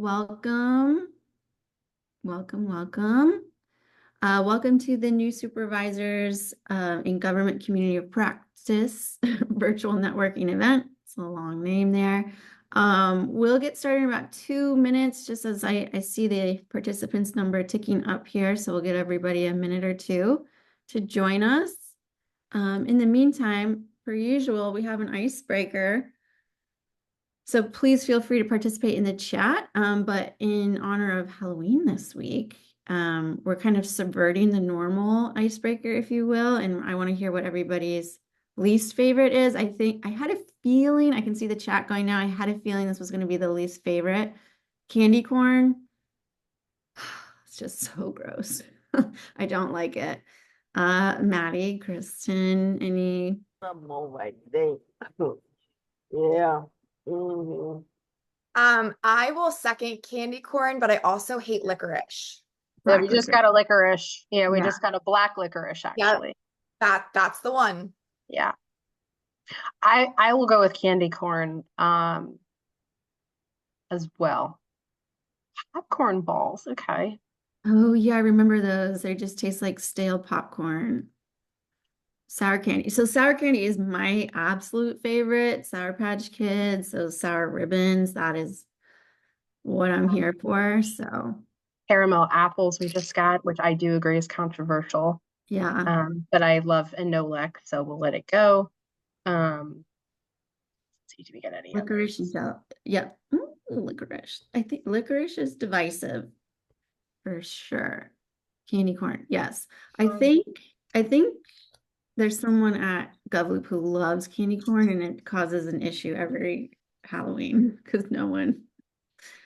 welcome. Welcome. Welcome to the new supervisors in government community of practice virtual networking event. It's a long name there. We'll get started in about 2 minutes, just as I see the participants number ticking up here. So we'll get everybody a minute or two to join us. In the meantime, per usual, we have an icebreaker. So please feel free to participate in the chat. But in honor of Halloween this week, we're kind of subverting the normal icebreaker, if you will. And I want to hear what everybody's least favorite is. I think I had a feeling, I can see the chat going now. I had a feeling this was going to be the least favorite. Candy corn. It's just so gross. I don't like it. Maddie, Kristen, any? Yeah. Mm-hmm. I will second candy corn, but I also hate licorice. Yeah, we just got a licorice. Yeah, we Yeah. just got a black licorice, actually. That's the one. Yeah. I will go with candy corn as well. Popcorn balls, okay. Oh yeah, I remember those. They just taste like stale popcorn. Sour candy. So sour candy is my absolute favorite. Sour Patch Kids, those sour ribbons, that is what I'm here for. So Caramel apples we just got, which I do agree is controversial. yeah. But I love a no lick, so we'll let it go. Let's see, do we get any Licorice others? Yep. Licorice. I think licorice is divisive for sure. Candy corn. Yes. I think there's someone at GovLoop who loves candy corn, and it causes an issue every Halloween because no one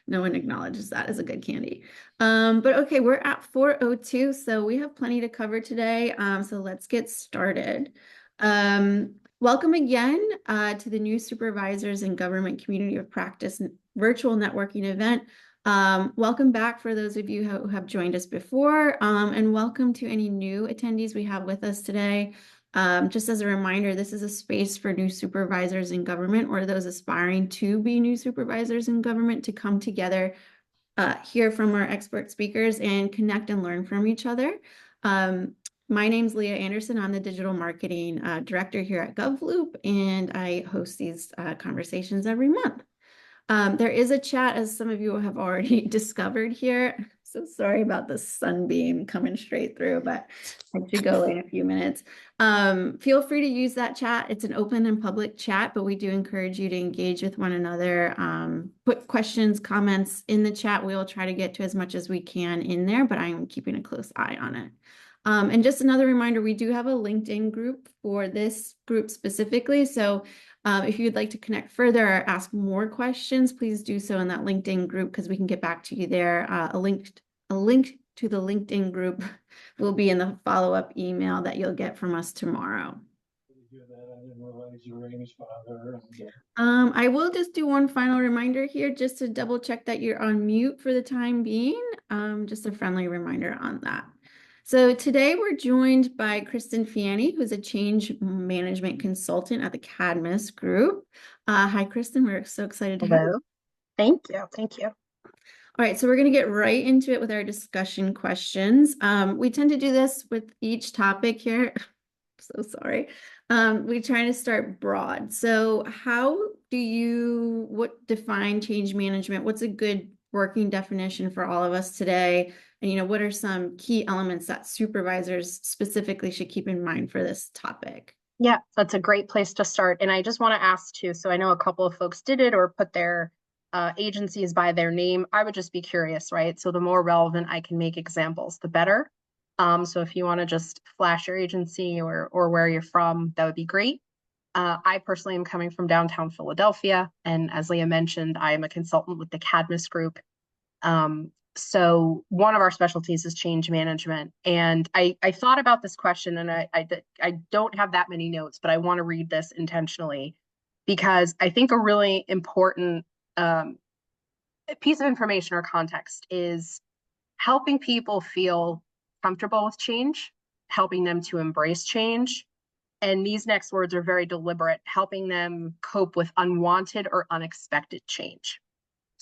acknowledges that as a good candy. But okay, we're at 4:02, so we have plenty to cover today. So let's get started. Welcome again to the new Supervisors in Government Community of Practice virtual networking event. Welcome back for those of you who have joined us before, and welcome to any new attendees we have with us today. Just as a reminder, this is a space for new supervisors in government or those aspiring to be new supervisors in government to come together, hear from our expert speakers, and connect and learn from each other. My name's Leah Anderson. I'm the digital marketing director here at GovLoop, and I host these conversations every month. There is a chat, as some of you have already discovered here. So sorry about the sunbeam coming straight through, but I should go in a few minutes. Feel free to use that chat. It's an open and public chat, but we do encourage you to engage with one another. Put questions, comments in the chat. We'll try to get to as much as we can in there, but I'm keeping a close eye on it. And just another reminder, we do have a LinkedIn group for this group specifically. So if you'd like to connect further or ask more questions, please do so in that LinkedIn group because we can get back to you there. A link to the LinkedIn group will be in the follow-up email that you'll get from us tomorrow. I will just do one final reminder here just to double check that you're on mute for the time being. Just a friendly reminder on that. So today we're joined by Kristen Fiani, who's a change management consultant at the Cadmus group. Hi, Kristen. We're so excited to have you. Thank you. Thank you. All right, so we're going to get right into it with our discussion questions. We tend to do this with each topic here. So sorry. We try to start broad. So what define change management? What's a good working definition for all of us today? And, what are some key elements that supervisors specifically should keep in mind for this topic? Yeah, that's a great place to start. And I just want to ask too, so I know a couple of folks did it or put their agencies by their name. I would just be curious, right? So the more relevant I can make examples, the better. So if you want to just flash your agency or where you're from, that would be great. I personally am coming from downtown Philadelphia. And as Leah mentioned, I am a consultant with the Cadmus group. So one of our specialties is change management. And I thought about this question, and I don't have that many notes, but I want to read this intentionally because I think a really important piece of information or context is helping people feel comfortable with change, helping them to embrace change. And these next words are very deliberate, helping them cope with unwanted or unexpected change.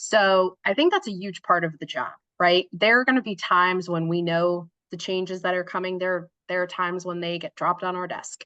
So I think that's a huge part of the job, right? There are going to be times when we know the changes that are coming. There are times when they get dropped on our desk.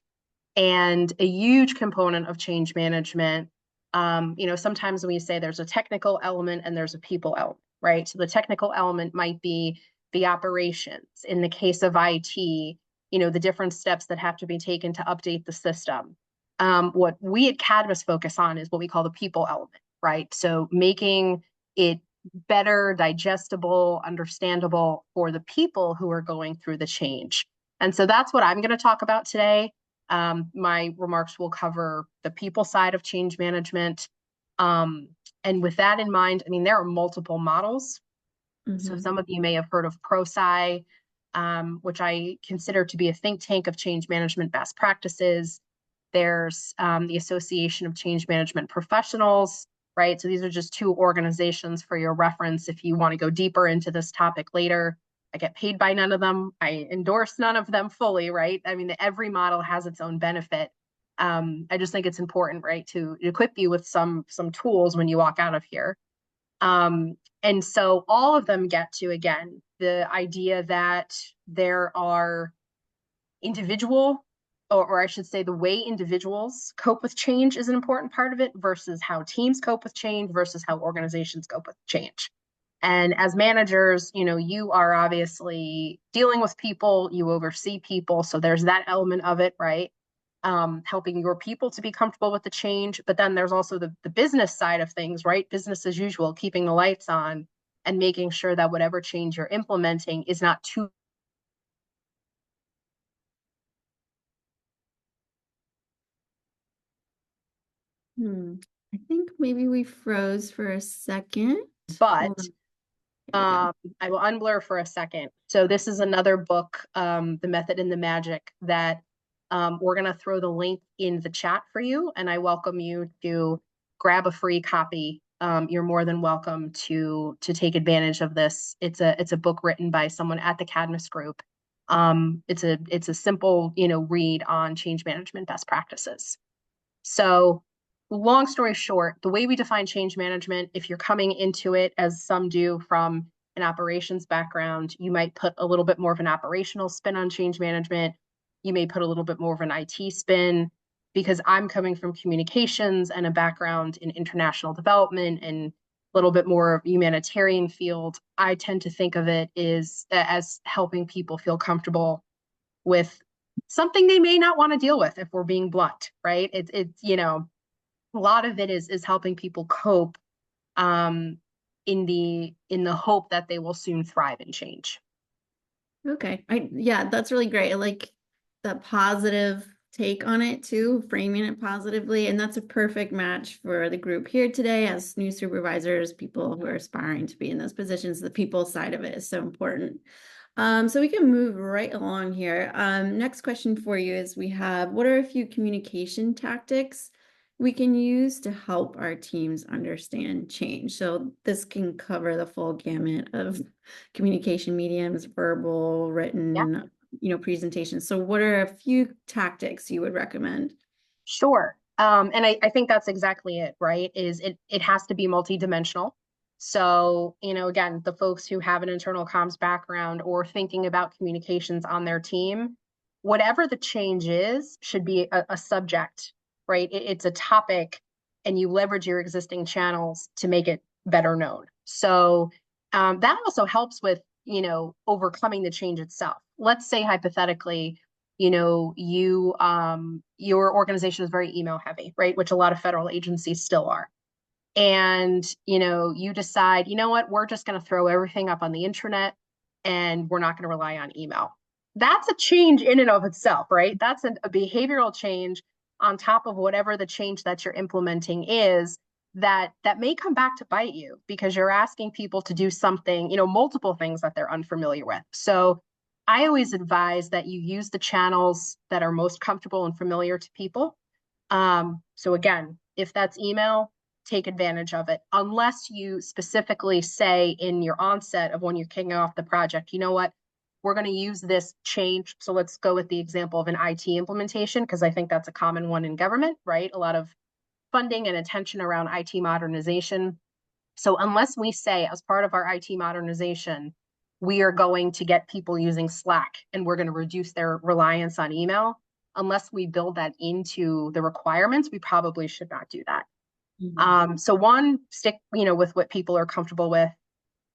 And a huge component of change management, sometimes when we say there's a technical element and there's a people element, right? So the technical element might be the operations. In the case of IT, the different steps that have to be taken to update the system. What we at Cadmus focus on is what we call the people element, right? So making it better, digestible, understandable for the people who are going through the change. And so that's what I'm going to talk about today. My remarks will cover the people side of change management. And with that in mind, I mean, there are multiple models. So some of you may have heard of ProSci, which I consider to be a think tank of change management best practices. There's the Association of Change Management Professionals, right? So these are just two organizations for your reference if you want to go deeper into this topic later. I get paid by none of them. I endorse none of them fully, right? I mean, every model has its own benefit. I just think it's important, right, to equip you with some tools when you walk out of here. And so all of them get to, again, the idea that there are individual, or I should say the way individuals cope with change is an important part of it versus how teams cope with change versus how organizations cope with change. And as managers, you are obviously dealing with people, you oversee people. So there's that element of it, right? Helping your people to be comfortable with the change. But then there's also the business side of things, right? Business as usual, keeping the lights on and making sure that whatever change you're implementing is not too. I think maybe we froze for a second. But I will unblur for a second. So this is another book, The Method and the Magic, that we're going to throw the link in the chat for you. And I welcome you to grab a free copy. You're more than welcome to take advantage of this. It's a book written by someone at the Cadmus Group. It's a simple, read on change management best practices. So long story short, the way we define change management, if you're coming into it, as some do from an operations background, you might put a little bit more of an operational spin on change management. You may put a little bit more of an IT spin. Because I'm coming from communications and a background in international development and a little bit more humanitarian field, I tend to think of it as helping people feel comfortable with something they may not want to deal with, if we're being blunt, right? It's a lot of it is helping people cope in the hope that they will soon thrive and change. Okay. Yeah, that's really great. I like the positive take on it too, framing it positively. And that's a perfect match for the group here today as new supervisors, people who are aspiring to be in those positions. The people side of it is so important. So we can move right along here. Next question for you is what are a few communication tactics we can use to help our teams understand change? So this can cover the full gamut of communication mediums, verbal, written, presentations. So what are a few tactics you would recommend? Sure. And I think that's exactly it, right? It has to be multidimensional. So, again, the folks who have an internal comms background or thinking about communications on their team, whatever the change is, should be a subject, right? It's a topic, and you leverage your existing channels to make it better known. So that also helps with, overcoming the change itself. Let's say hypothetically, your organization is very email heavy, right? Which a lot of federal agencies still are. And, you decide, what, we're just going to throw everything up on the intranet and we're not going to rely on email. That's a change in and of itself, right? That's a behavioral change on top of whatever the change that you're implementing is that may come back to bite you because you're asking people to do something, multiple things that they're unfamiliar with. So I always advise that you use the channels that are most comfortable and familiar to people. So again, if that's email, take advantage of it, unless you specifically say in your onset of when you're kicking off the project, what, we're going to use this change. So let's go with the example of an IT implementation, because I think that's a common one in government, right? A lot of funding and attention around IT modernization. So unless we say as part of our IT modernization, we are going to get people using Slack and we're going to reduce their reliance on email, unless we build that into the requirements, we probably should not do that. So one, stick, with what people are comfortable with.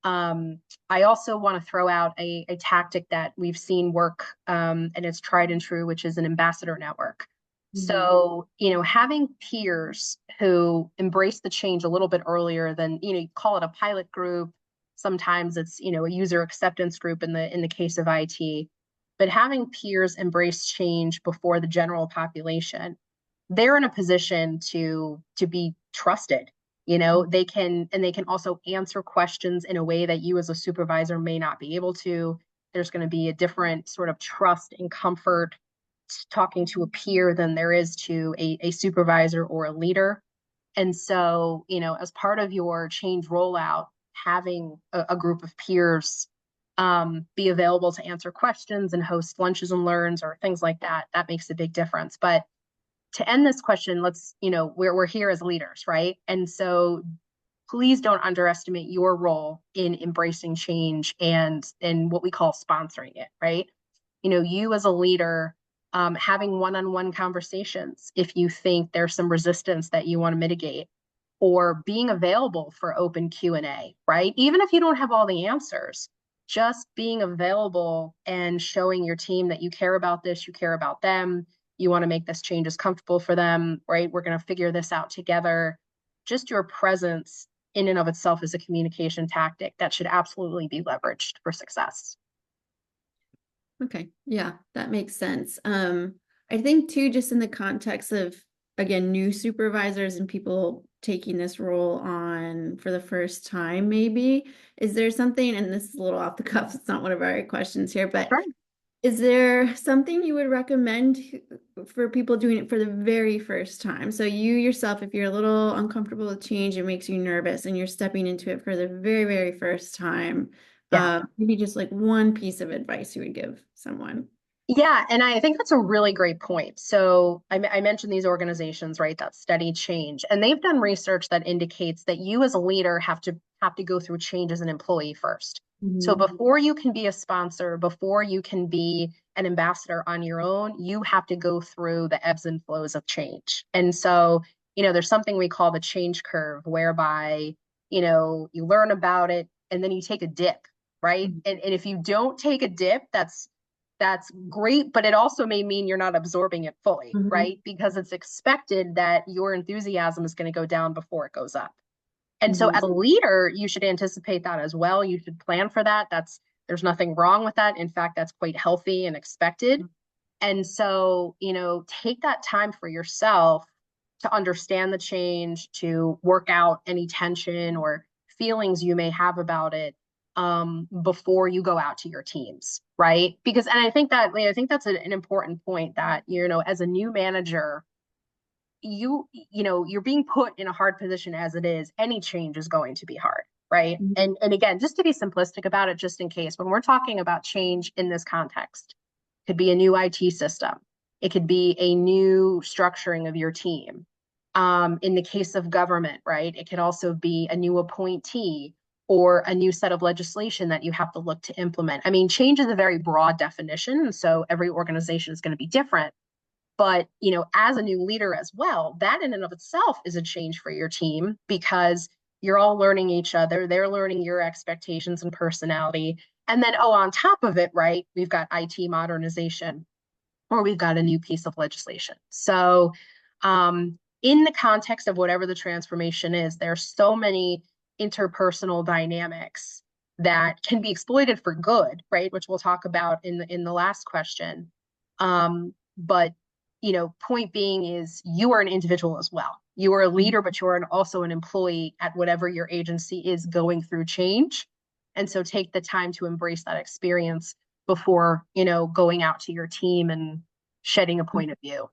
I also want to throw out a tactic that we've seen work, and it's tried and true, which is an ambassador network. So, having peers who embrace the change a little bit earlier than, you call it a pilot group. Sometimes it's, a user acceptance group in the case of IT, but having peers embrace change before the general population, they're in a position to be trusted. They can also answer questions in a way that you as a supervisor may not be able to. There's going to be a different sort of trust and comfort talking to a peer than there is to a supervisor or a leader. And so, as part of your change rollout, having a group of peers be available to answer questions and host lunches and learns or things like that, that makes a big difference. But to end this question, let's, we're here as leaders, right? And so please don't underestimate your role in embracing change and what we call sponsoring it, right? You as a leader, having one-on-one conversations if you think there's some resistance that you want to mitigate, or being available for open Q&A, right? Even if you don't have all the answers, just being available and showing your team that you care about this, you care about them, you want to make this change as comfortable for them, right? We're going to figure this out together. Just your presence in and of itself is a communication tactic that should absolutely be leveraged for success. Okay. Yeah, that makes sense. I think too, just in the context of, again, new supervisors and people taking this role on for the first time, maybe, is there something, and this is a little off the cuff, it's not one of our questions here, but Sure. Is there something you would recommend for people doing it for the very first time? So you yourself, if you're a little uncomfortable with change, it makes you nervous and you're stepping into it for the very, very first time. Yeah. Maybe just like one piece of advice you would give someone. Yeah, and I think that's a really great point. So I mentioned these organizations, right, that study change, and they've done research that indicates that you as a leader have to go through change as an employee first. So before you can be a sponsor, before you can be an ambassador on your own, you have to go through the ebbs and flows of change. And so, there's something we call the change curve, whereby, you learn about it and then you take a dip, right? And if you don't take a dip, that's great, but it also may mean you're not absorbing it fully, right? Because it's expected that your enthusiasm is going to go down before it goes up. And so as a leader, you should anticipate that as well. You should plan for that. There's nothing wrong with that. In fact, that's quite healthy and expected. And so, take that time for yourself to understand the change, to work out any tension or feelings you may have about it, before you go out to your teams, right? Because, and I think that's an important point, that, as a new manager, you're being put in a hard position as it is. Any change is going to be hard, right? And again, just to be simplistic about it, just in case, when we're talking about change in this context, it could be a new IT system, it could be a new structuring of your team. In the case of government, right, it could also be a new appointee or a new set of legislation that you have to look to implement. I mean, change is a very broad definition, and so every organization is going to be different. But, as a new leader as well, that in and of itself is a change for your team, because you're all learning each other. They're learning your expectations and personality. And then, on top of it, right, we've got IT modernization, or we've got a new piece of legislation. So in the context of whatever the transformation is, there are so many interpersonal dynamics that can be exploited for good, right? Which we'll talk about in the last question. But point being is, you are an individual as well. You are a leader, but you are also an employee at whatever your agency is going through change. And so take the time to embrace that experience before, going out to your team and shedding a point of view.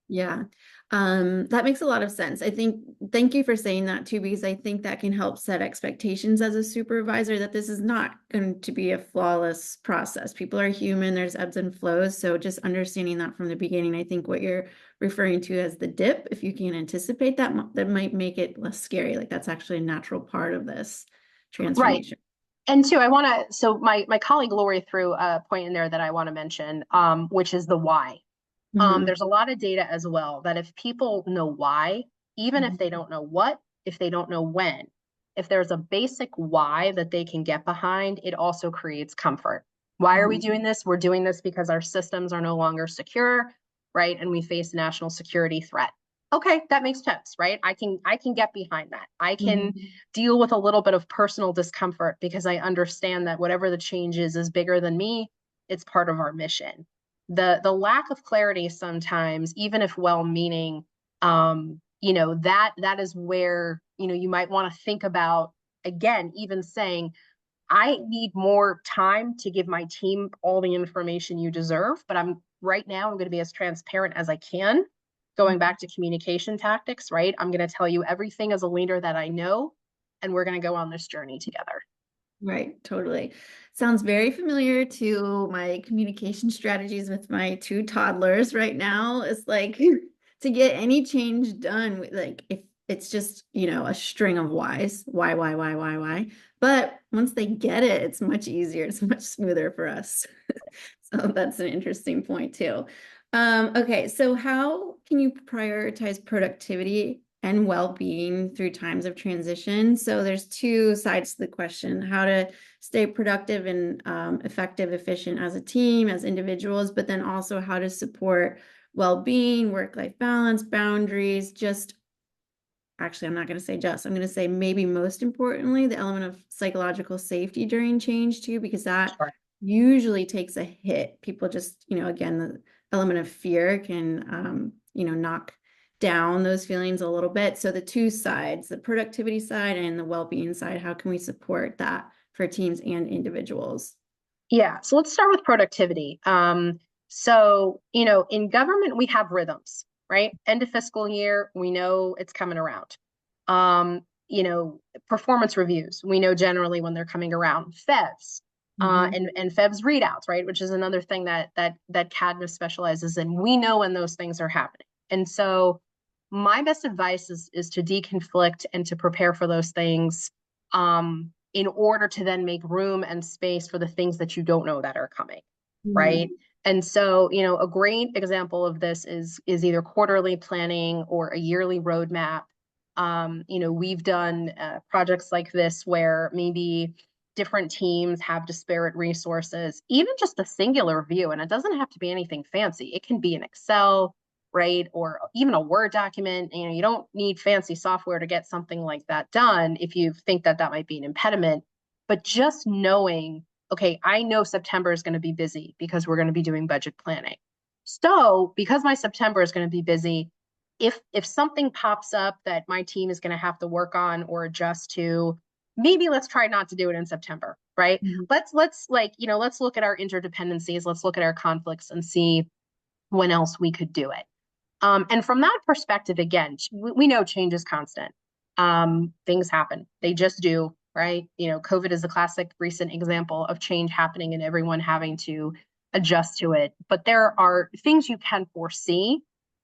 Yeah. That makes a lot of sense. I think, thank you for saying that too, because I think that can help set expectations as a supervisor that this is not going to be a flawless process. People are human, there's ebbs and flows. So just understanding that from the beginning, I think what you're referring to as the dip, if you can anticipate that, that might make it less scary. Like that's actually a natural part of this Right. transformation. And two, I want to, so my colleague Lori threw a point in there that I want to mention, which is the why. Mhm. There's a lot of data as well that if people know why, even if they don't know what, if they don't know when, if there's a basic why that they can get behind, it also creates comfort. Why are we doing this? We're doing this because our systems are no longer secure, right? And we face a national security threat. Okay, that makes sense, right? I can get behind that. I can deal with a little bit of personal discomfort because I understand that whatever the change is bigger than me. It's part of our mission. The lack of clarity sometimes, even if well-meaning, that is where, you might want to think about, again, even saying, I need more time to give my team all the information you deserve, but right now I'm going to be as transparent as I can. Going back to communication tactics, right? I'm going to tell you everything as a leader that I know, and we're going to go on this journey together. Right, totally. Sounds very familiar to my communication strategies with my two toddlers right now. It's like to get any change done, like if it's just, a string of whys, why. But once they get it, it's much easier, it's much smoother for us. So that's an interesting point too. Okay, so how can you prioritize productivity and well-being through times of transition? So there's two sides to the question: how to stay productive and effective, efficient as a team, as individuals, but then also how to support well-being, work-life balance, boundaries, I'm not going to say I'm going to say maybe most importantly, the element of psychological safety during change too, because that usually takes a hit. People just, again, the element of fear can, knock down those feelings a little bit. So the two sides, the productivity side and the well-being side, how can we support that for teams and individuals? Yeah, so let's start with productivity. In government, we have rhythms, right? End of fiscal year, we know it's coming around. Um, Performance reviews, we know generally when they're coming around. FEVs, and FEVs readouts, right? Which is another thing that Cadmus specializes in. We know when those things are happening. And so my best advice is to deconflict and to prepare for those things. In order to then make room and space for the things that you don't know that are coming, right? And so, a great example of this is either quarterly planning or a yearly roadmap. We've done projects like this where maybe different teams have disparate resources, even just a singular view, and it doesn't have to be anything fancy. It can be an Excel, right? Or even a Word document. You don't need fancy software to get something like that done if you think that might be an impediment. But just knowing, okay, I know September is going to be busy because we're going to be doing budget planning. So because my September is going to be busy, if something pops up that my team is going to have to work on or adjust to, maybe let's try not to do it in September, right? Let's look at our interdependencies, let's look at our conflicts and see when else we could do it. And from that perspective, again, we know change is constant. Things happen. They just do, right? COVID is a classic recent example of change happening and everyone having to adjust to it. But there are things you can foresee.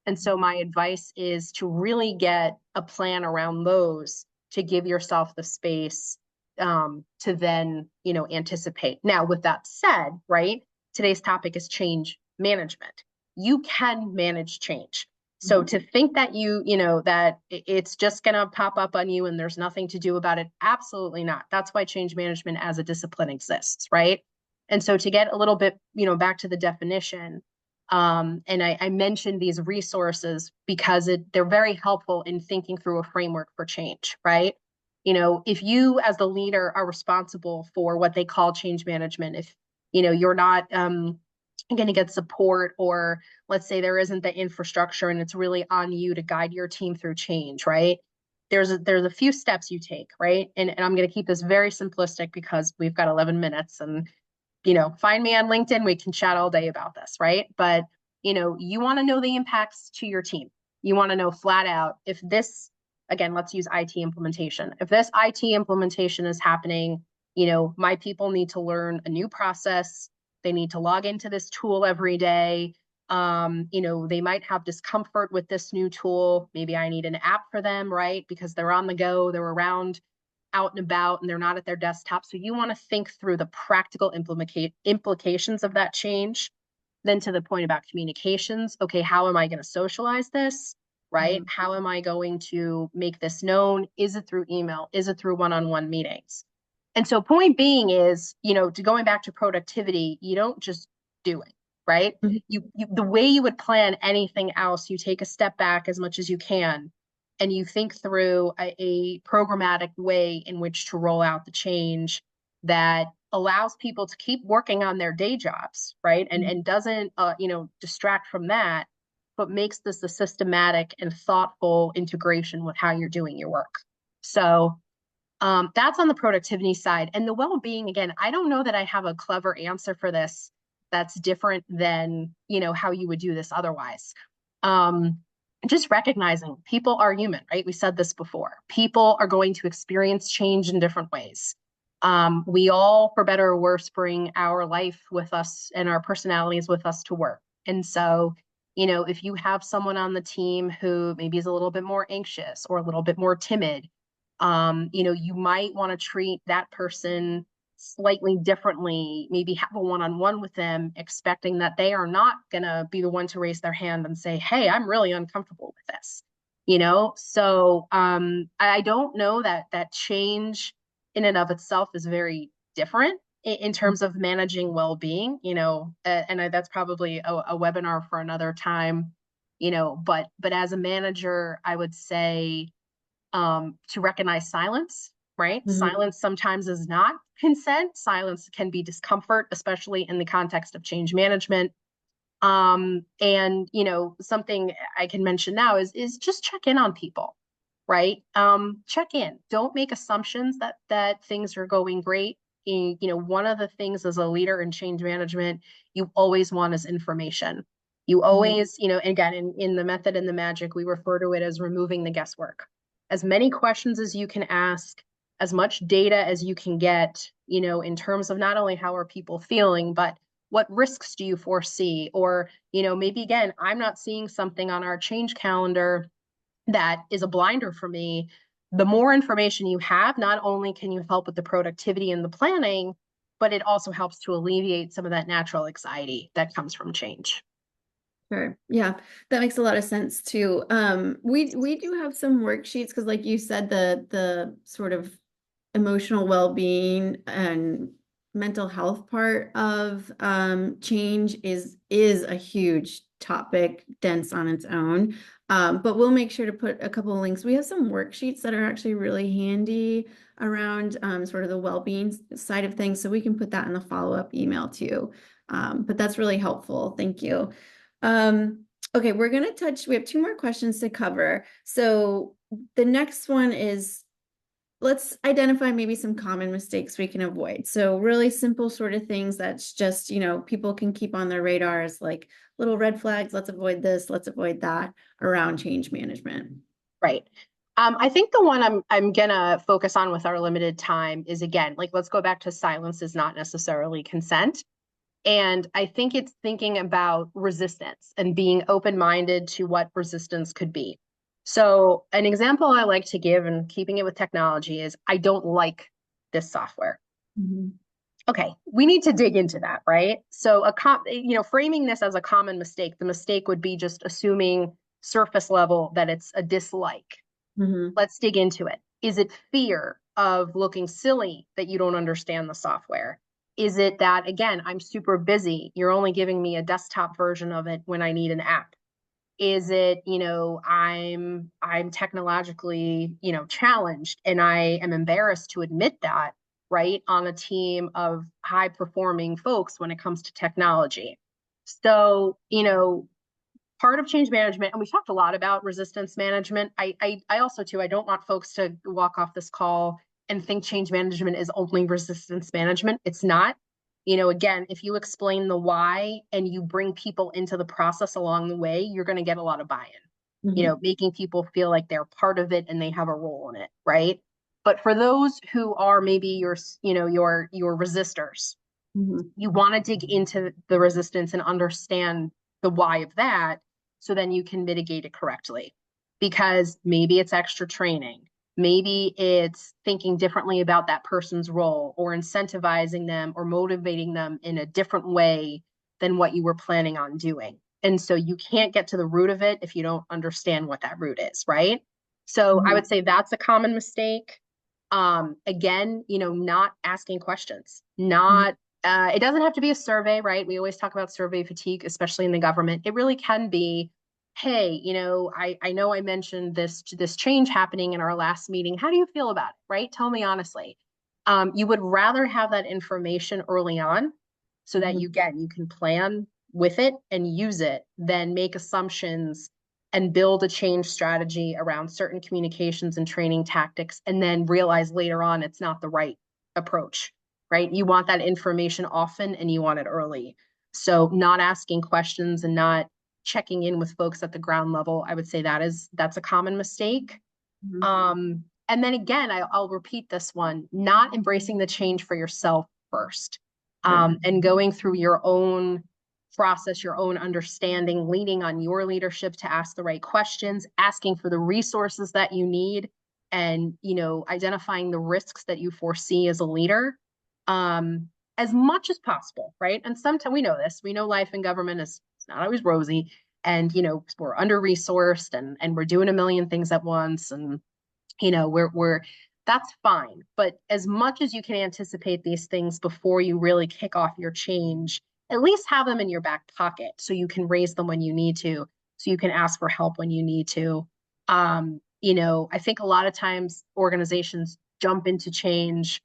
And so my advice is to really get a plan around those to give yourself the space to then, anticipate. Now, with that said, right, today's topic is change management. You can manage change. So to think that that it's just going to pop up on you and there's nothing to do about it, absolutely not. That's why change management as a discipline exists, right? And so to get a little bit, back to the definition, and I mentioned these resources because they're very helpful in thinking through a framework for change, right? If you as the leader are responsible for what they call change management, if you're not going to get support, or let's say there isn't the infrastructure and it's really on you to guide your team through change, right? There's a few steps you take, right? And I'm going to keep this very simplistic because we've got 11 minutes and, find me on LinkedIn. We can chat all day about this, right? But, you want to know the impacts to your team. You want to know flat out if this, again, let's use IT implementation. If this IT implementation is happening, my people need to learn a new process. They need to log into this tool every day. They might have discomfort with this new tool. Maybe I need an app for them, right? Because they're on the go, they're around, out and about, and they're not at their desktop. So you want to think through the practical implications of that change. Then to the point about communications, okay, how am I going to socialize this, right? Mhm. How am I going to make this known? Is it through email? Is it through one-on-one meetings? And so point being is, to going back to productivity, you don't just do it, right? Mhm. The way you would plan anything else, you take a step back as much as you can, and you think through a programmatic way in which to roll out the change that allows people to keep working on their day jobs, right? And doesn't, distract from that, but makes this a systematic and thoughtful integration with how you're doing your work. So that's on the productivity side. And the well-being, again, I don't know that I have a clever answer for this that's different than, how you would do this otherwise. Just recognizing people are human, right? We said this before. People are going to experience change in different ways. We all, for better or worse, bring our life with us and our personalities with us to work. And so, if you have someone on the team who maybe is a little bit more anxious or a little bit more timid, you might want to treat that person slightly differently, maybe have a one-on-one with them, expecting that they are not going to be the one to raise their hand and say, hey, I'm really uncomfortable with this, So I don't know that change in and of itself is very different in terms of managing well-being, that's probably a webinar for another time, but as a manager, I would say, to recognize silence, right? Mhm. Silence sometimes is not consent. Silence can be discomfort, especially in the context of change management. And something I can mention now is just check in on people, right? Check in. Don't make assumptions that things are going great. One of the things as a leader in change management, you always want is information. You always, again, in the method and the magic, we refer to it as removing the guesswork. As many questions as you can ask, as much data as you can get, in terms of not only how are people feeling, but what risks do you foresee? Or, maybe again, I'm not seeing something on our change calendar that is a blinder for me. The more information you have, not only can you help with the productivity and the planning, but it also helps to alleviate some of that natural anxiety that comes from change. Sure. Yeah, that makes a lot of sense too. We do have some worksheets because, like you said, the sort of emotional well-being and mental health part of change is a huge topic, dense on its own. But we'll make sure to put a couple of links. We have some worksheets that are actually really handy around sort of the well-being side of things, so we can put that in the follow-up email too. But that's really helpful. Thank you. Okay, we have two more questions to cover. So the next one is, let's identify maybe some common mistakes we can avoid. So really simple sort of things that's just, people can keep on their radars, like little red flags. Let's avoid this, let's avoid that around change management. Right. I think the one I'm gonna focus on with our limited time is, again, like, let's go back to silence is not necessarily consent. And I think it's thinking about resistance and being open-minded to what resistance could be. So an example I like to give, and keeping it with technology, is I don't like this software. Mm-hmm. Okay, we need to dig into that, right? So framing this as a common mistake, the mistake would be just assuming surface level that it's a dislike. Mm-hmm. Let's dig into it. Is it fear of looking silly that you don't understand the software? Is it that, again, I'm super busy, you're only giving me a desktop version of it when I need an app? Is it, I'm technologically, challenged, and I am embarrassed to admit that, right, on a team of high performing folks when it comes to technology? So, part of change management, and we've talked a lot about resistance management. I also too, I don't want folks to walk off this call and think change management is only resistance management. It's not. again, if you explain the why and you bring people into the process along the way, you're going to get a lot of buy-in, Mhm. making people feel like they're part of it and they have a role in it, right? But for those who are maybe your resistors, Mhm. you want to dig into the resistance and understand the why of that, so then you can mitigate it correctly. Because maybe it's extra training, maybe it's thinking differently about that person's role, or incentivizing them or motivating them in a different way than what you were planning on doing. And so you can't get to the root of it if you don't understand what that root is, right? So I would say that's a common mistake. Again, not asking questions, not it doesn't have to be a survey, right? We always talk about survey fatigue, especially in the government. It really can be, hey, I know I mentioned this change happening in our last meeting. How do you feel about it? Right? Tell me honestly. You would rather have that information early on, so that you can plan with it and use it, than make assumptions and build a change strategy around certain communications and training tactics, and then realize later on it's not the right approach, right? You want that information often and you want it early. So not asking questions and not checking in with folks at the ground level, I would say that's a common mistake. And then again, I'll repeat this one, not embracing the change for yourself first, and going through your own process, your own understanding, leaning on your leadership to ask the right questions, asking for the resources that you need, and identifying the risks that you foresee as a leader, as much as possible, right? And sometimes we know this, we know life in government is it's not always rosy, and we're under resourced, and we're doing a million things at once, and we're that's fine. But as much as you can anticipate these things before you really kick off your change, at least have them in your back pocket so you can raise them when you need to, so you can ask for help when you need to. I think a lot of times organizations jump into change,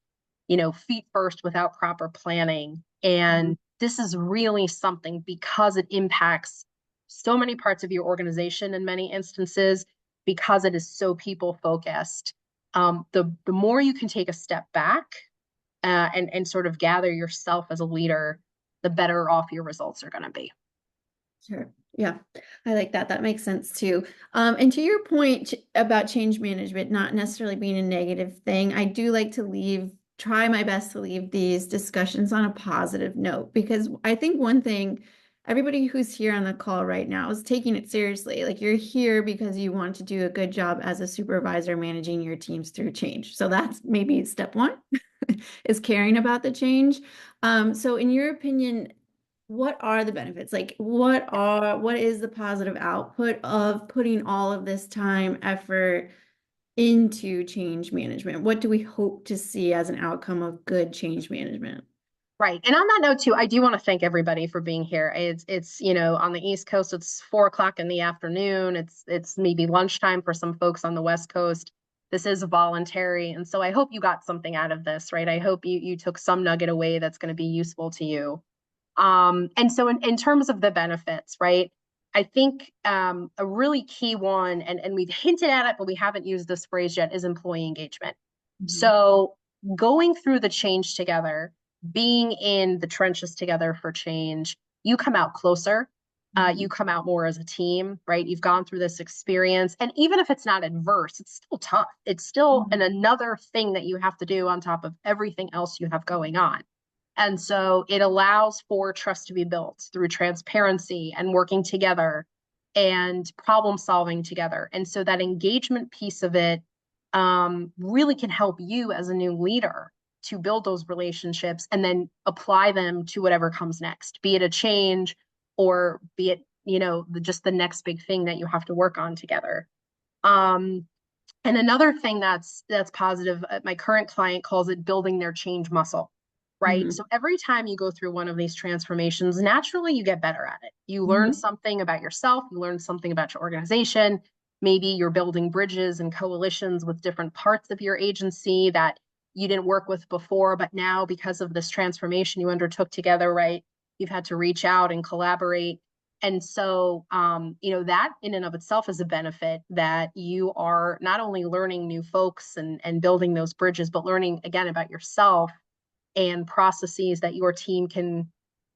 feet first, without proper planning. And this is really something, because it impacts so many parts of your organization in many instances, because it is so people focused. The more you can take a step back, and sort of gather yourself as a leader, the better off your results are going to be. Sure. Yeah, I like that. That makes sense too. And to your point about change management not necessarily being a negative thing, I do like to try my best to leave these discussions on a positive note, because I think one thing, everybody who's here on the call right now is taking it seriously. Like, you're here because you want to do a good job as a supervisor managing your teams through change. So that's maybe step one is caring about the change. So in your opinion, what are the benefits? Like, what is the positive output of putting all of this time, effort into change management? What do we hope to see as an outcome of good change management? Right. And on that note too, I do want to thank everybody for being here. It's on the East Coast, it's 4 o'clock in the afternoon. It's maybe lunchtime for some folks on the West Coast. This is voluntary. And so I hope you got something out of this, right? I hope you took some nugget away that's going to be useful to you. And so in terms of the benefits, right? I think a really key one, and we've hinted at it, but we haven't used this phrase yet, is employee engagement. So going through the change together, being in the trenches together for change, you come out closer. You come out more as a team, right? You've gone through this experience. And even if it's not adverse, it's still tough. It's still another thing that you have to do on top of everything else you have going on. And so it allows for trust to be built through transparency and working together and problem solving together. And so that engagement piece of it really can help you as a new leader to build those relationships and then apply them to whatever comes next, be it a change or be it, just the next big thing that you have to work on together. And another thing that's positive, my current client calls it building their change muscle. Right. So every time you go through one of these transformations, naturally you get better at it. You learn something about yourself, you learn something about your organization. Maybe you're building bridges and coalitions with different parts of your agency that you didn't work with before, but now because of this transformation you undertook together, right, you've had to reach out and collaborate. And so, that in and of itself is a benefit, that you are not only learning new folks and building those bridges, but learning again about yourself and processes that your team can,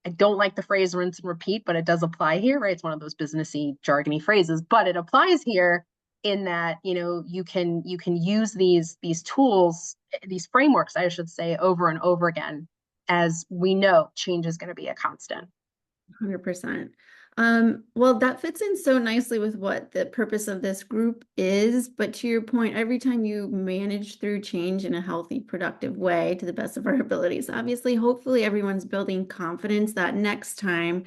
I don't like the phrase rinse and repeat, but it does apply here, right? It's one of those businessy, jargony phrases, but it applies here in that, you can use these tools, these frameworks, I should say, over and over again, as we know change is going to be a constant. 100%. Well, that fits in so nicely with what the purpose of this group is. But to your point, every time you manage through change in a healthy, productive way to the best of our abilities, obviously, hopefully everyone's building confidence that next time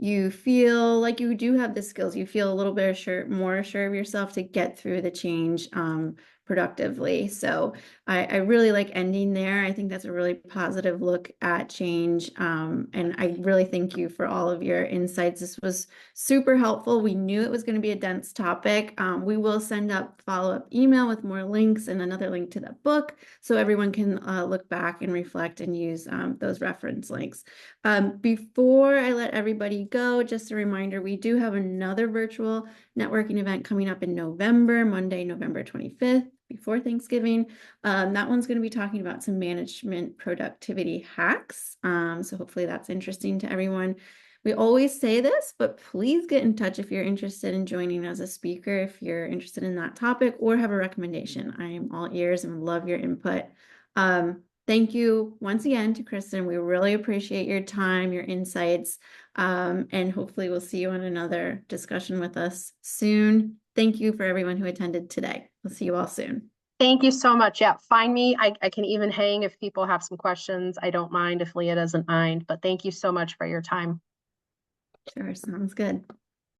you feel like you do have the skills, you feel a little bit more sure of yourself to get through the change productively. So I really like ending there. I think that's a really positive look at change. And I really thank you for all of your insights. This was super helpful. We knew it was going to be a dense topic. We will send up follow-up email with more links and another link to the book so everyone can look back and reflect and use those reference links. Before I let everybody go, just a reminder, we do have another virtual networking event coming up in November, Monday, November 25th, before Thanksgiving. That one's going to be talking about some management productivity hacks. So hopefully that's interesting to everyone. We always say this, but please get in touch if you're interested in joining as a speaker, if you're interested in that topic or have a recommendation. I am all ears and love your input. Thank you once again to Kristen. We really appreciate your time, your insights, and hopefully we'll see you on another discussion with us soon. Thank you for everyone who attended today. We'll see you all soon. Thank you so much. Yeah, find me. I can even hang if people have some questions. I don't mind if Leah doesn't mind, but thank you so much for your time. Sure, sounds good.